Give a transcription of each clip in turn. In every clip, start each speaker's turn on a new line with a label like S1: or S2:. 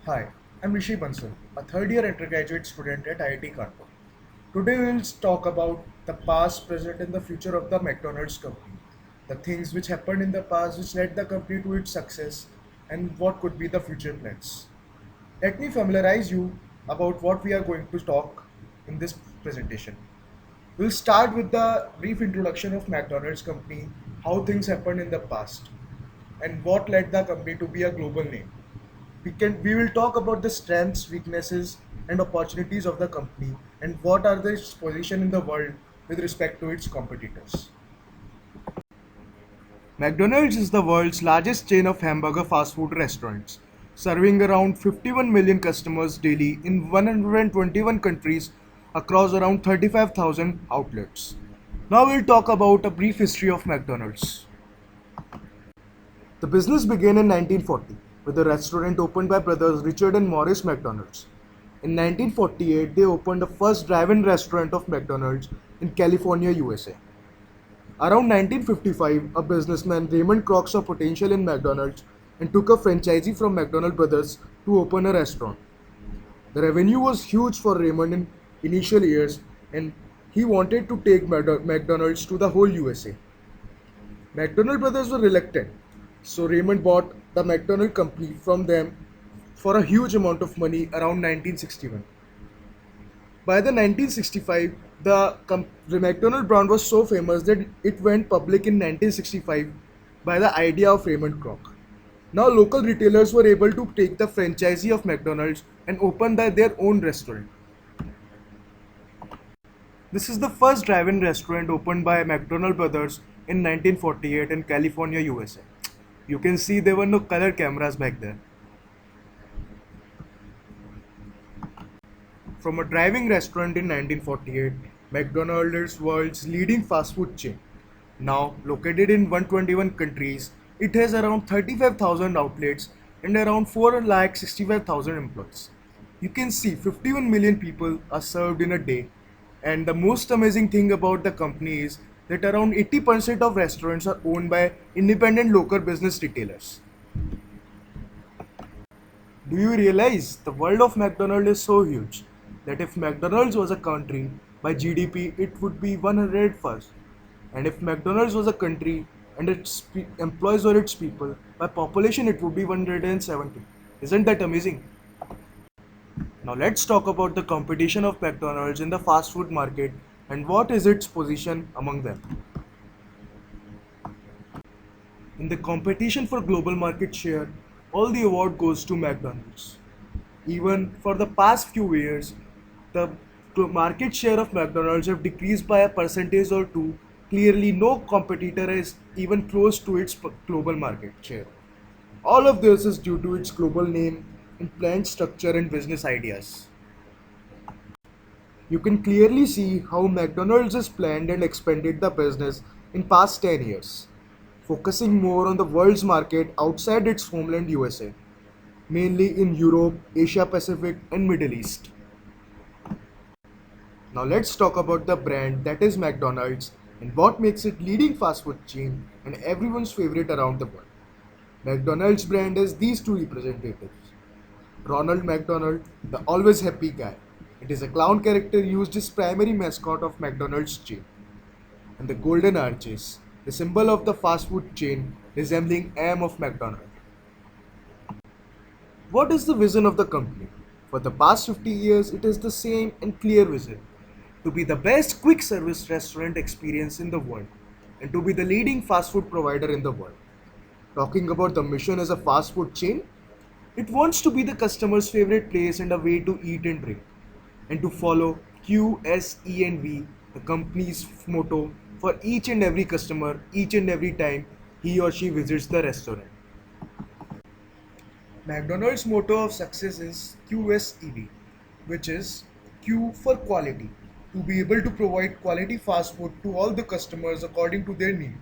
S1: Hi, I'm Rishi Bansal, a third year undergraduate student at IIT Kanpur. Today we will talk about the past, present, and the future of the McDonald's company. The things which happened in the past which led the company to its success and what could be the future plans. Let me familiarize you about what we are going to talk in this presentation. We'll start with the brief introduction of McDonald's company, how things happened in the past, and what led the company to be a global name. We will talk about the strengths, weaknesses, and opportunities of the company and what are its position in the world with respect to its competitors. McDonald's is the world's largest chain of hamburger fast food restaurants, serving around 51 million customers daily in 121 countries across around 35,000 outlets. Now we'll talk about a brief history of McDonald's. The business began in 1940 with a restaurant opened by brothers Richard and Maurice McDonald's. In 1948, they opened the first drive-in restaurant of McDonald's in California, USA. Around 1955, a businessman Raymond Kroc saw potential in McDonald's and took a franchisee from McDonald Brothers to open a restaurant. The revenue was huge for Raymond in initial years and he wanted to take McDonald's to the whole USA. McDonald brothers were reluctant, so Raymond bought the McDonald company from them for a huge amount of money around 1961. By the 1965, the McDonald brand was so famous that it went public in 1965 by the idea of Raymond Kroc. Now local retailers were able to take the franchisee of McDonald's and open their own restaurant. This is the first drive-in restaurant opened by McDonald Brothers in 1948 in California, USA. You can see there were no color cameras back then. From a driving restaurant in 1948, McDonald's is world's leading fast food chain. Now located in 121 countries, it has around 35,000 outlets and around 4,65,000 employees. You can see 51 million people are served in a day, and the most amazing thing about the company is that around 80% of restaurants are owned by independent local business retailers. Do you realize the world of McDonald's is so huge that if McDonald's was a country by GDP it would be 101st, and if McDonald's was a country and its employees were its people, by population it would be 170. Isn't that amazing? Now let's talk about the competition of McDonald's in the fast food market and what is its position among them. In the competition for global market share, all the award goes to McDonald's. Even for the past few years, the market share of McDonald's have decreased by a percentage or two. Clearly, no competitor is even close to its global market share. All of this is due to its global name and planned structure and business ideas. You can clearly see how McDonald's has planned and expanded the business in past 10 years, focusing more on the world's market outside its homeland USA, mainly in Europe, Asia Pacific and Middle East. Now let's talk about the brand that is McDonald's and what makes it leading fast food chain and everyone's favorite around the world. McDonald's brand has these two representatives. Ronald McDonald, the always happy guy. It is a clown character used as primary mascot of McDonald's chain. And the golden arches, the symbol of the fast food chain resembling M of McDonald. What is the vision of the company? For the past 50 years, it is the same and clear vision to be the best quick service restaurant experience in the world and to be the leading fast food provider in the world. Talking about the mission as a fast food chain, it wants to be the customer's favorite place and a way to eat and drink, and to follow QSENV, the company's motto for each and every customer, each and every time he or she visits the restaurant. McDonald's motto of success is QSEV, which is Q for quality, to be able to provide quality fast food to all the customers according to their need.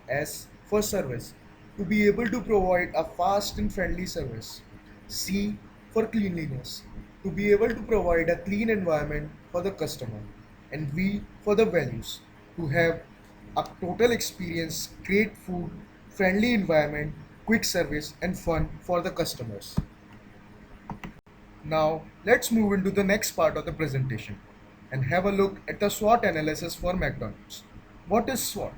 S1: S for service, to be able to provide a fast and friendly service. C for cleanliness, to be able to provide a clean environment for the customer. And V for the values, to have a total experience, great food, friendly environment, quick service, and fun for the customers. Now, let's move into the next part of the presentation and have a look at the SWOT analysis for McDonald's. What is SWOT?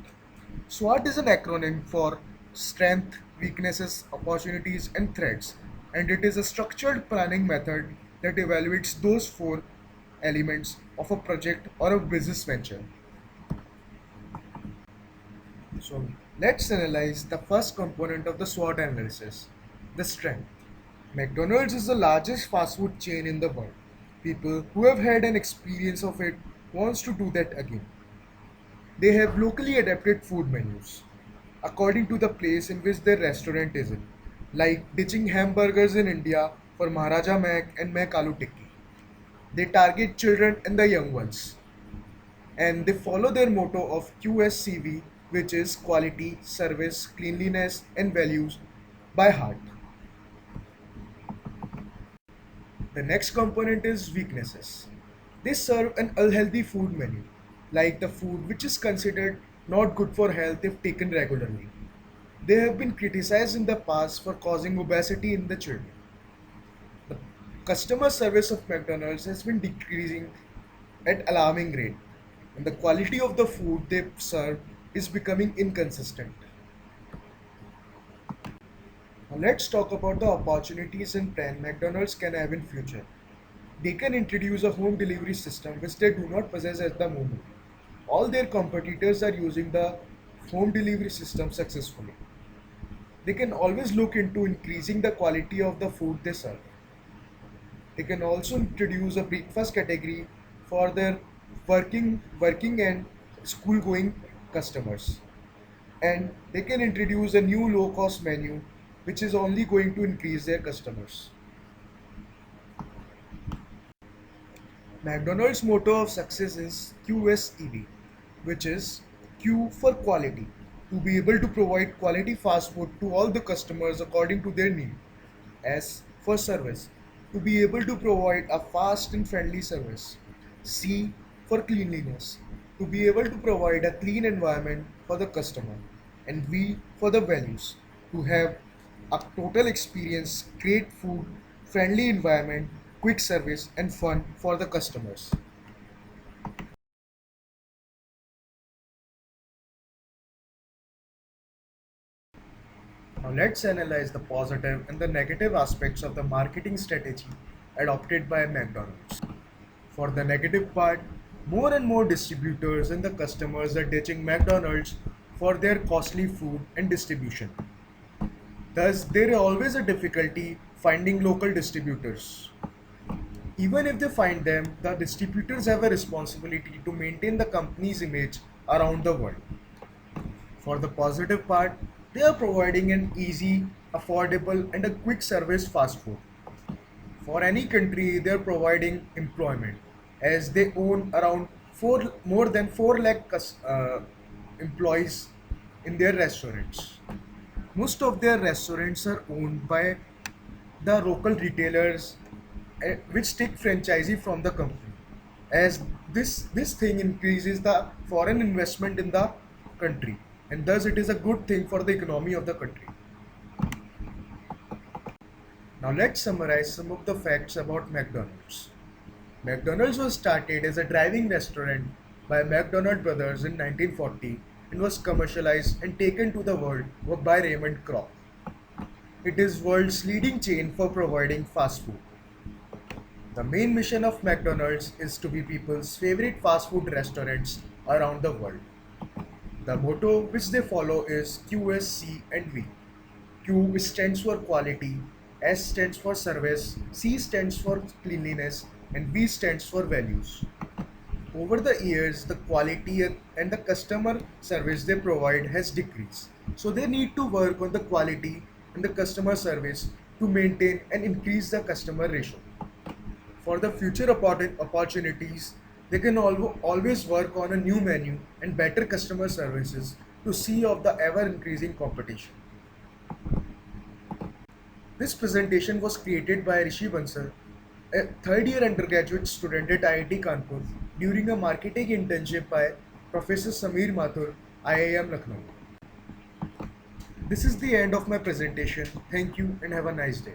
S1: SWOT is an acronym for Strength, Weaknesses, Opportunities, and Threats, and it is a structured planning method that evaluates those four elements of a project or a business venture. So, let's analyze the first component of the SWOT analysis, the strength. McDonald's is the largest fast food chain in the world. People who have had an experience of it wants to do that again. They have locally adapted food menus according to the place in which their restaurant is in, like ditching hamburgers in India for Maharaja Mac and Mac Aloo Tikki. They target children and the young ones, and they follow their motto of QSCV, which is quality, service, cleanliness, and values, by heart. The next component is weaknesses. They serve an unhealthy food menu, like the food which is considered not good for health if taken regularly. They have been criticized in the past for causing obesity in the children. The customer service of McDonald's has been decreasing at alarming rate, and the quality of the food they serve is becoming inconsistent. Now let's talk about the opportunities and plan McDonald's can have in future. They can introduce a home delivery system which they do not possess at the moment. All their competitors are using the home delivery system successfully. They can always look into increasing the quality of the food they serve. They can also introduce a breakfast category for their working and school going customers. And they can introduce a new low cost menu which is only going to increase their customers. McDonald's motto of success is QSEV, which is Q for quality, to be able to provide quality fast food to all the customers according to their need. S for service, to be able to provide a fast and friendly service. C for cleanliness, to be able to provide a clean environment for the customer. And V for the values, to have a total experience, great food, friendly environment, quick service, and fun for the customers. Now let's analyze the positive and the negative aspects of the marketing strategy adopted by McDonald's. For the negative part, more and more distributors and the customers are ditching McDonald's for their costly food and distribution. Thus, there is always a difficulty finding local distributors. Even if they find them, the distributors have a responsibility to maintain the company's image around the world. For the positive part, they are providing an easy, affordable, and a quick service fast food. For any country, they are providing employment as they own around more than 4 lakh employees in their restaurants. Most of their restaurants are owned by the local retailers which take franchisee from the company. As this thing increases the foreign investment in the country, and thus it is a good thing for the economy of the country. Now let's summarize some of the facts about McDonald's. McDonald's was started as a driving restaurant by McDonald brothers in 1940 and was commercialized and taken to the world by Raymond Kroc. It is world's leading chain for providing fast food. The main mission of McDonald's is to be people's favorite fast food restaurants around the world. The motto which they follow is QSC and V. Q stands for quality, S stands for service, C stands for cleanliness, and V stands for values. Over the years, the quality and the customer service they provide has decreased. So they need to work on the quality and the customer service to maintain and increase the customer ratio. For the future opportunities, they can always work on a new menu and better customer services to see of the ever increasing competition. This presentation was created by Rishi Bansal, a third year undergraduate student at IIT Kanpur during a marketing internship by Professor Sameer Mathur, IIM Lucknow. This is the end of my presentation. Thank you and have a nice day.